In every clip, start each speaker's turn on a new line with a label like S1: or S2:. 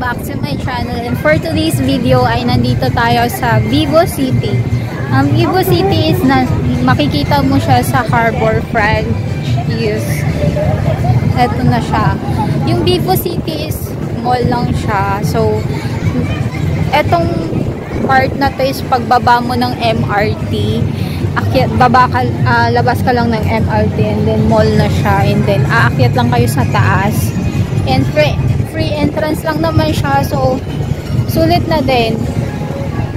S1: back to my channel, and for today's video ay nandito tayo sa Vivo City. Vivo City is makikita mo siya sa Harbor Front. Yes. Eto na siya. Yung Vivo City is mall lang siya. So, etong part na to is pagbaba mo ng MRT. Akyat, labas ka lang ng MRT and then mall na siya, and then aakyat lang kayo sa taas, and free entrance lang naman siya, so sulit na din.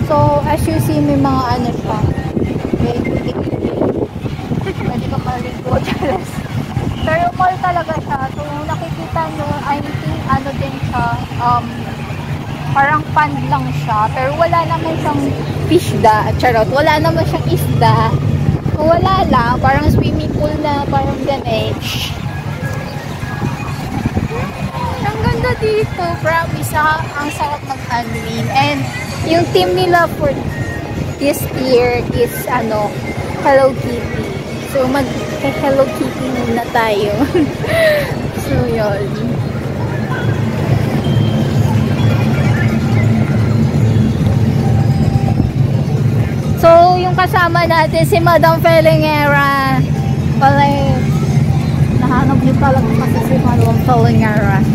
S1: So as you see, may mga ano siya, pwede ka maligo. Pero mall talaga siya, so nakikita nyo, I think ano din siya, parang pond lang siya, pero wala naman siyang fishda, charot, wala naman siyang isda, wala lang, parang swimming pool na, parang ganun. Ang ganda dito, promise, ang sarap mag-unwind. And yung team nila for this year is ano, Hello Kitty, so mag-Hello Kitty muna tayo. So yun. So, yung kasama natin, si Madam Felingera. Pala, nahanap niyo talaga kasi si Madam Felingera.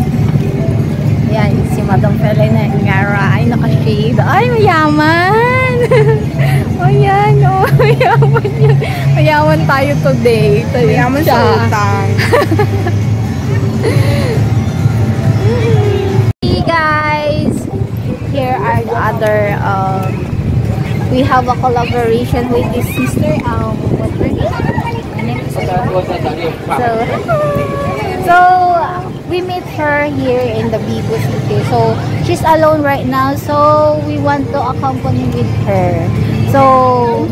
S1: Yan, si Madam Felingera. Ay, naka-shade. Ay, mayaman! Ayan, oh, mayaman yun. Mayaman tayo today.
S2: Mayaman sa utang.
S1: Hey guys! Here are the other, we have a collaboration with this sister. What's her name? So we meet her here in the Vivo City. So she's alone right now. So we want to accompany with her. So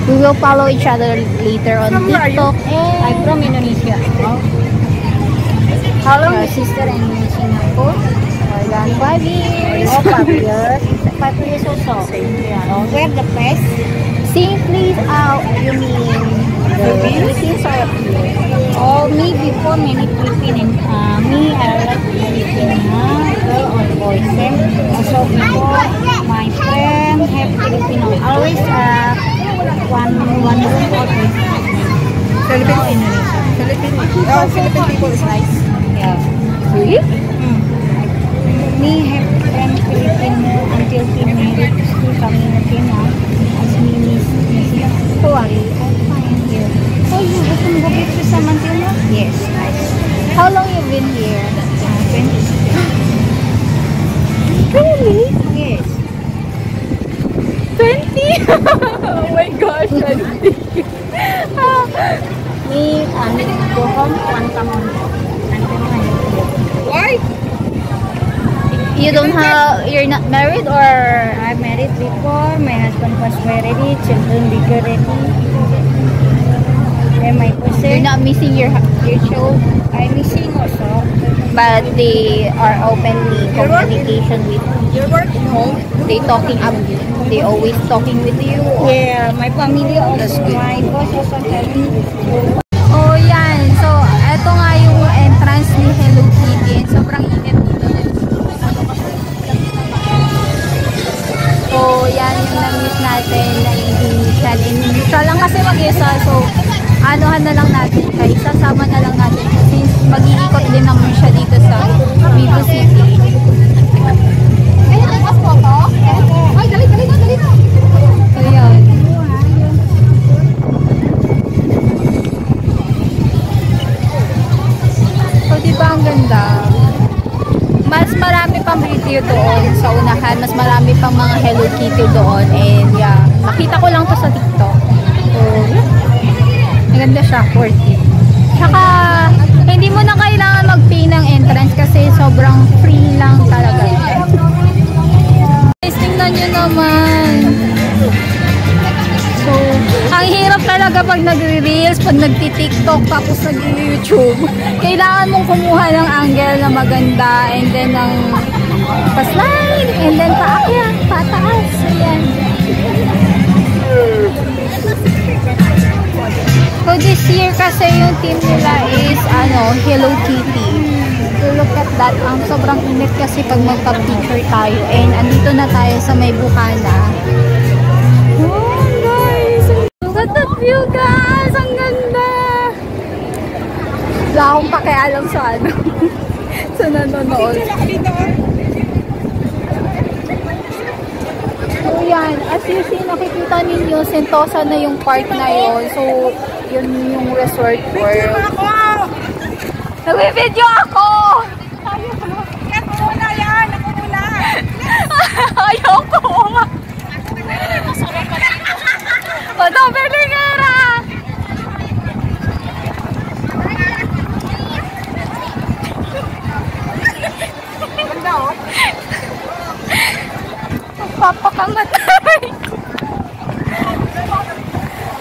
S1: we will follow each other later on TikTok.
S2: I'm from Indonesia.
S1: How long is sister in Singapore? 5 years.
S2: Oh, 5 years.
S1: 5 years also.
S2: Yeah. Oh, where the place?
S1: Same place. You mean Philippines or here?
S2: Oh, me before many Philippines. Me I like Filipino girl or boyfriend. Also before my friend have Filipino. Always one room always.
S1: Philippines.
S2: Philippines.
S1: Oh, Philippine people is nice.
S2: Yeah.
S1: Really?
S2: Me have friend Filipino until he married to community now. As me Mrs. Who are you? I'm fine here. So you have to go back to Samantha? Yes, nice.
S1: How long you been here?
S2: 20.
S1: Really?
S2: Yes.
S1: 20? Oh my gosh, 20.
S2: Me go home one come on. Why?
S1: You don't have, you're not married, or?
S2: I'm married before. My husband was married. Children bigger ready. And my cousin.
S1: You're not missing your child?
S2: I'm missing also.
S1: But they are openly communication with you.
S2: You're working home?
S1: They always talking with you? Or?
S2: Yeah, my family also. My boss also tell me.
S1: Oh, yan. So, eto nga yung entrance ni Hello Kitty. And sobrang init dito. So, yan yung na-miss natin na i-initial. Initial lang kasi mag-isa. So, anuhan na lang natin siya. Isasama na lang natin. Since mag-iikot din naman siya dito sa Vivo City.
S2: Ay, dali na.
S1: So, yan. So, diba ang ganda? Mas marami pang video doon sa unahan. Mas marami pang mga Hello Kitty doon. And yeah, nakita ko lang to sa TikTok. So, maganda siya, worth it. Tsaka, hindi mo na kailangan mag-pay ng entrance kasi sobrang free lang talaga. Guys, tingnan nyo naman. So, ang hirap talaga pag nagre-reels, pag nagti-TikTok, tapos nag-YouTube. Kailangan mong kumuha ng angle na maganda, and then ng pa-slide, and then paakyat, pataas. Ayan. So this year kasi yung team nila is Hello Kitty. that sobrang init kasi pag magpa-picture tayo. And andito na tayo sa may bukana. Oh guys! Look at that view guys! Ang ganda! Wala akong pakialam sa ano. Sa nanonood. So yan, as you see, nakikita ninyo, Sentosa na yung part na yun. So, yun yung resort world. Nag-video ako!
S2: Wala yan! Ako muna!
S1: Ayoko! Madam Berlingera!
S2: Ganda oh!
S1: Papakamatay!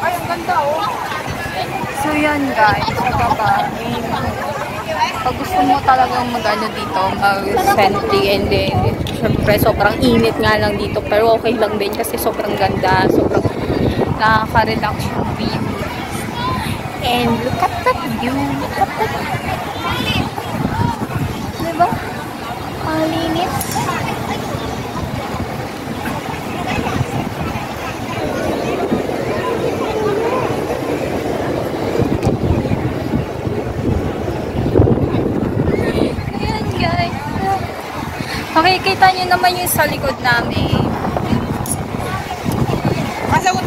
S2: Ay, ang ganda oh!
S1: So yan guys, sa baba. Pag gusto mo talagang mag-ano dito, mag-sentry, and then syempre sobrang init nga lang dito, pero okay lang din kasi sobrang ganda, sobrang nakaka-relax yung view. And look at that view, look at that view. Diba? Ang linis. Makikita nyo naman yung sa likod namin.
S2: Masagot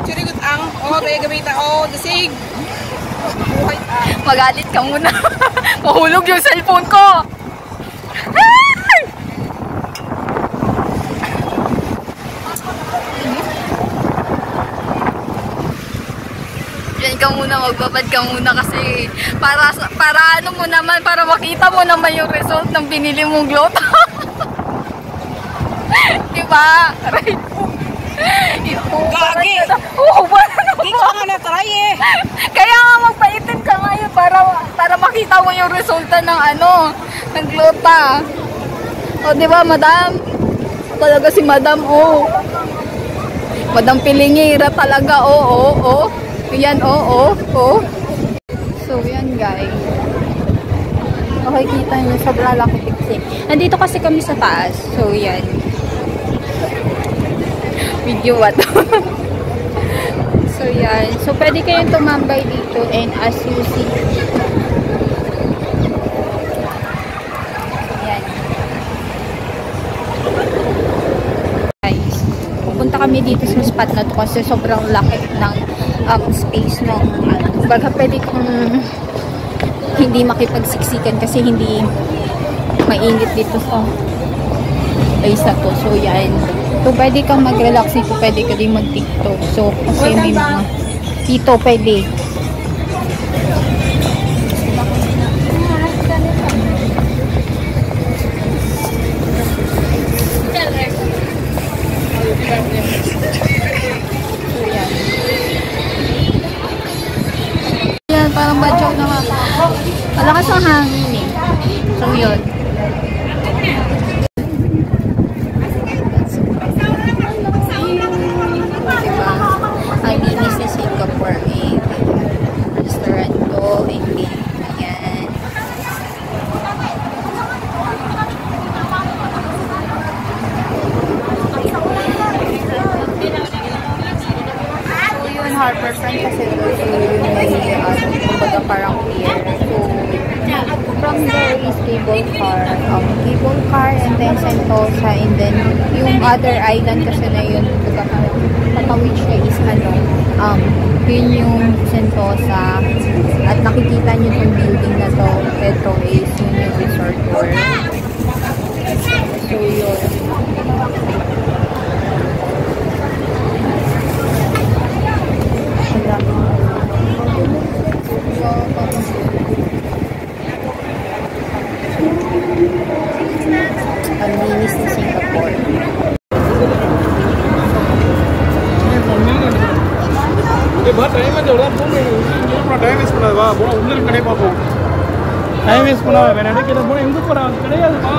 S2: Surigot ang. Oh, tayo gamita. Oh, dasig.
S1: Magalit ka muna. Mahulog yung cellphone ko. Diyan ka muna, magbabad ka muna kasi para ano mo naman, para makita mo naman yung result ng binili mong gloto. Diba? Right?
S2: Gagi!
S1: Oo,
S2: Hindi ko nga na-try eh.
S1: Kaya nga magpaitim ka ngayon para makita mo yung resulta ng ano, ng glota. O, di ba, madam? Talaga si madam, oh. Madam Pilingera talaga, oh. Yan, oh. So, yan, guys. Okay, kita nyo, sobrang laki pixie. Nandito kasi kami sa taas. So, yan. Video what? So, yan. So, pwede kayong tumambay dito and as you see. Yan. Guys, pupunta kami dito sa spot na to kasi sobrang laki ng space ng baga pwede kong hindi makipagsiksikan kasi hindi mainit dito sa place na to. So, yan. So, pwede kang mag-relax dito. Pwede ka din mag-tiktok. So, kasi may mga dito pwede. So, yan. Yan, parang badyaw na nga. Malakas ang hangin eh. So, yun. Ang linis sa Singapore eh. Restaurant to, hindi. Ayan. So yun, Harbourfront kasi ito yung may kumbaga parang pier. So, from there is cable car and then Sentosa and then yung other island kasi na yun patawid siya is yun yung Sentosa at nakikita nyo yung building na to, ito is yun yung resort world. So yun. Ang linis na Singapore.
S3: Time waste பண்ணாதவா போனா உள்ள கடை பாப்போம் time waste பண்ணாத வேற இடத்துல போனா எங்க போறா கிடையாதுப்பா